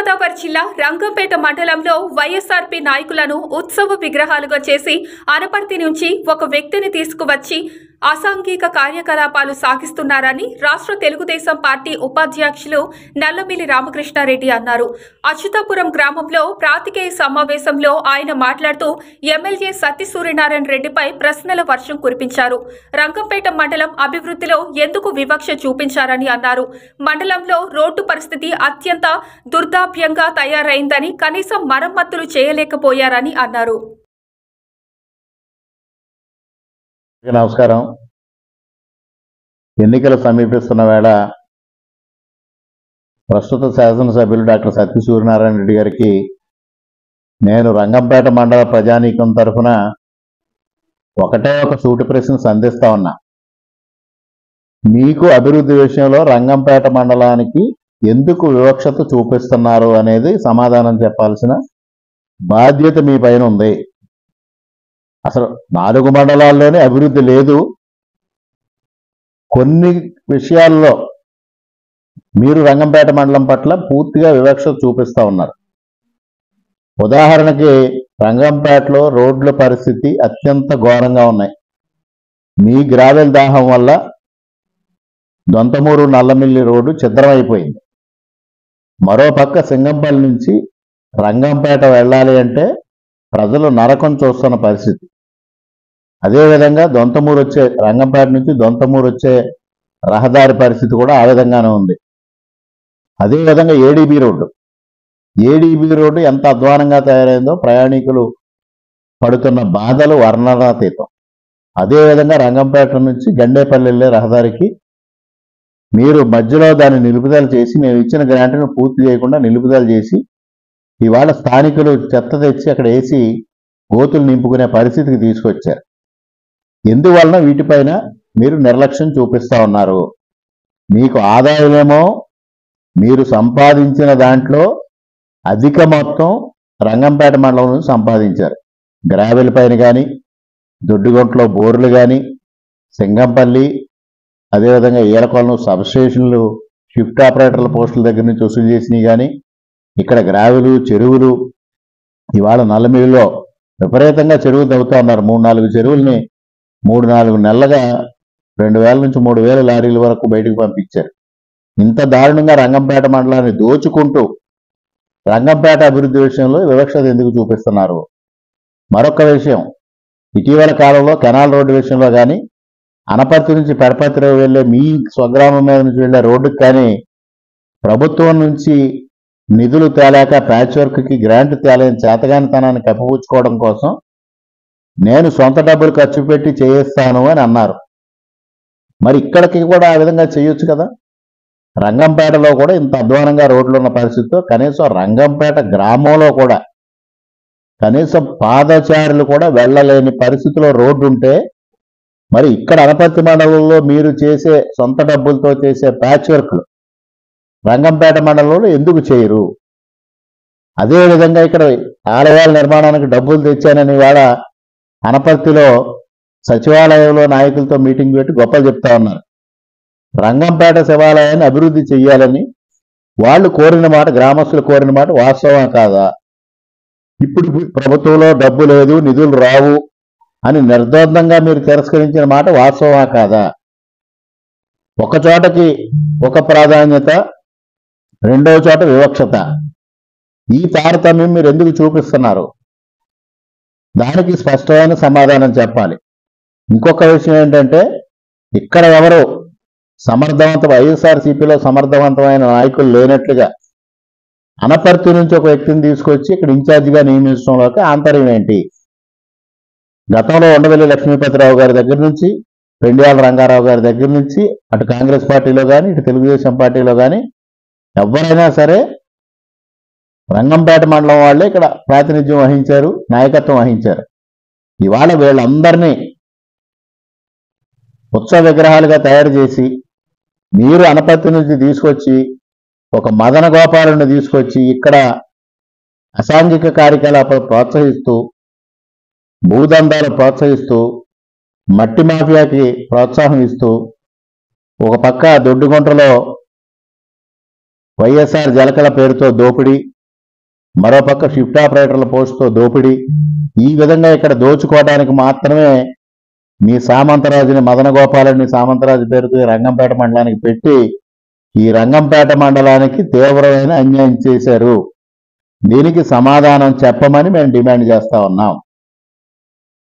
గోదావరి జిల్లా రంగంపేట మండలంలో వైఎస్ఆర్పీ నాయకులను ఉత్సవ విగ్రహాలుగా చేసి అనపర్తి నుంచి ఒక వ్యక్తిని తీసుకువచ్చి అసాంఘిక కార్యకలాపాలు సాగిస్తున్నారని రాష్ట్ర తెలుగుదేశం పార్టీ ఉపాధ్యక్షులు నల్లమిల్లి రామకృష్ణారెడ్డి అన్నారు. అచ్యుతాపురం గ్రామంలో ప్రాతికేయ సమావేశంలో ఆయన మాట్లాడుతూ ఎమ్మెల్యే సత్తి సూర్యనారాయణ రెడ్డిపై ప్రశ్నల వర్షం కురిపించారు. రంగంపేట మండలం అభివృద్ధిలో ఎందుకు వివక్ష చూపించారని అన్నారు. మండలంలో రోడ్డు పరిస్థితి అత్యంత దుర్దాభ్యంగా తయారైందని, కనీసం మరమ్మతులు చేయలేకపోయారని అన్నారు. నమస్కారం. ఎన్నికలు సమీపిస్తున్న వేళ ప్రస్తుత శాసనసభ్యులు డాక్టర్ సత్తి సూర్యనారాయణ రెడ్డి గారికి నేను రంగంపేట మండల ప్రజానీకం తరఫున ఒకటే ఒక సూటి ప్రశ్న సంధిస్తా ఉన్నా. మీకు అభివృద్ధి విషయంలో రంగంపేట మండలానికి ఎందుకు వివక్షత చూపిస్తున్నారు అనేది సమాధానం చెప్పాల్సిన బాధ్యత మీ పైన ఉంది. అసలు 4 మండలాల్లోనే అభివృద్ధి లేదు. కొన్ని విషయాల్లో మీరు రంగంపేట మండలం పట్ల పూర్తిగా వివక్షత చూపిస్తూ ఉన్నారు. ఉదాహరణకి రంగంపేటలో రోడ్ల పరిస్థితి అత్యంత ఘోరంగా ఉన్నాయి. మీ గ్రావెల్ దాహం వల్ల దొంతమూరు నల్లమిల్లి రోడ్డు ఛిద్రమైపోయింది. మరోపక్క సింగంపల్లి నుంచి రంగంపేట వెళ్ళాలి అంటే ప్రజలు నరకం చూస్తున్న పరిస్థితి. అదేవిధంగా దొంతమూరు వచ్చే రంగంపేట నుంచి దొంతమూరు వచ్చే రహదారి పరిస్థితి కూడా ఆ విధంగానే ఉంది. అదేవిధంగా ఏడీబీ రోడ్డు ఎంత అధ్వానంగా తయారైందో ప్రయాణికులు పడుతున్న బాధలు వర్ణనాతీతం. అదేవిధంగా రంగంపేట నుంచి గండేపల్లి వెళ్ళే రహదారికి మీరు మధ్యలో దాన్ని నిలుపుదల చేసి, మేము ఇచ్చిన గ్రాంట్ను పూర్తి చేయకుండా నిలుపుదల చేసి ఇవాళ స్థానికులు చెత్త తెచ్చి అక్కడ వేసి గోతులు నింపుకునే పరిస్థితికి తీసుకొచ్చారు. ఎందువలన వీటిపైన మీరు నిర్లక్ష్యం చూపిస్తూ ఉన్నారు. మీకు ఆదాయమేమో మీరు సంపాదించిన దాంట్లో అధిక మొత్తం రంగంపేట మండలం నుంచి సంపాదించారు. గ్రావెల్ పైన కానీ, దొడ్డిగొంట్లో బోర్లు కానీ, సింగంపల్లి, అదేవిధంగా ఈలకొలను సబ్స్టేషన్లు షిఫ్ట్ ఆపరేటర్ల పోస్టుల దగ్గర నుంచి వసూలు చేసినవి కానీ, ఇక్కడ గ్రావెలు, చెరువులు ఇవాళ నల్లమిల్లిలో విపరీతంగా చెరువులు తవ్వుతూ ఉన్నారు. 3-4 చెరువుల్ని 3-4 నెలలుగా 2000 నుంచి 3000 లారీల వరకు బయటకు పంపించారు. ఇంత దారుణంగా రంగంపేట మండలాన్ని దోచుకుంటూ రంగంపేట అభివృద్ధి విషయంలో వివక్షత ఎందుకు చూపిస్తున్నారు? మరొక విషయం, ఇటీవల కాలంలో కెనాల్ రోడ్డు విషయంలో కానీ, అనపర్తి నుంచి పెడపర్తి వెళ్ళే మీ స్వగ్రామం మీద నుంచి వెళ్ళే రోడ్డుకి కానీ ప్రభుత్వం నుంచి నిధులు తేలేక ప్యాచ్ వర్క్కి గ్రాంట్ తేలేని చేతగానితనాన్ని కప్పిపుచ్చుకోవడం కోసం నేను సొంత డబ్బులు ఖర్చు పెట్టి చేయిస్తాను అని అన్నారు. మరి ఇక్కడికి కూడా ఆ విధంగా చేయొచ్చు కదా. రంగంపేటలో కూడా ఇంత అధ్వానంగా రోడ్లు ఉన్న పరిస్థితితో కనీసం రంగంపేట గ్రామంలో కూడా కనీసం పాదచారులు కూడా వెళ్ళలేని పరిస్థితిలో రోడ్డు ఉంటే, మరి ఇక్కడ అనపర్తి మండలంలో మీరు చేసే సొంత డబ్బులతో చేసే ప్యాచ్ వర్క్లు రంగంపేట మండలంలో ఎందుకు చేయరు? అదేవిధంగా ఇక్కడ ఆలయాల నిర్మాణానికి డబ్బులు తెచ్చానని వాడ అనపర్తిలో సచివాలయంలో నాయకులతో మీటింగ్ పెట్టి గొప్పలు చెప్తా ఉన్నారు. రంగంపేట శివాలయాన్ని అభివృద్ధి చెయ్యాలని వాళ్ళు కోరిన మాట, గ్రామస్తులు కోరిన మాట వాస్తవం కాదా? ఇప్పుడు ప్రభుత్వంలో డబ్బు లేదు, నిధులు రావు అని నిర్ద్వందంగా మీరు తిరస్కరించిన మాట వాస్తవమా కాదా? ఒక చోటకి ఒక ప్రాధాన్యత, రెండవ చోట వివక్షత. ఈ తారతమ్యం మీరు ఎందుకు చూపిస్తున్నారు? దానికి స్పష్టమైన సమాధానం చెప్పాలి. ఇంకొక విషయం ఏంటంటే, ఇక్కడ ఎవరు వైఎస్ఆర్సీపీలో సమర్థవంతమైన నాయకులు లేనట్లుగా అనపర్తి నుంచి ఒక వ్యక్తిని తీసుకొచ్చి ఇక్కడ ఇన్ఛార్జిగా నియమించడంలోకి ఆంతర్యం ఏంటి? గతంలో ఉండవల్లి లక్ష్మీపతిరావు గారి దగ్గర నుంచి, పెండియాల రంగారావు గారి దగ్గర నుంచి అటు కాంగ్రెస్ పార్టీలో కానీ, ఇటు తెలుగుదేశం పార్టీలో కానీ ఎవరైనా సరే రంగంపేట మండలం వాళ్ళే ఇక్కడ ప్రాతినిధ్యం వహించారు, నాయకత్వం వహించారు. ఇవాళ వీళ్ళందరినీ ఉత్సవ విగ్రహాలుగా తయారు చేసి మీరు అనపర్తి నుంచి తీసుకొచ్చి ఒక మదన గోపాలను తీసుకొచ్చి ఇక్కడ అసాంఘిక కార్యకలాపాలు ప్రోత్సహిస్తూ, భూదందాలు ప్రోత్సహిస్తూ, మట్టి మాఫియాకి ప్రోత్సాహం ఇస్తూ, ఒక పక్క దొడ్డుగుంటలో వైఎస్ఆర్ జలకళ పేరుతో దోపిడీ, మరోపక్క షిఫ్ట్ ఆపరేటర్ల పోస్టుతో దోపిడీ. ఈ విధంగా ఇక్కడ దోచుకోవడానికి మాత్రమే మీ సామంతరాజుని, మదన గోపాలని సామంతరాజు పేరుతో ఈ రంగంపేట మండలానికి పెట్టి ఈ రంగంపేట మండలానికి తీవ్రమైన అన్యాయం చేశారు. దీనికి సమాధానం చెప్పమని మేము డిమాండ్ చేస్తా ఉన్నాం.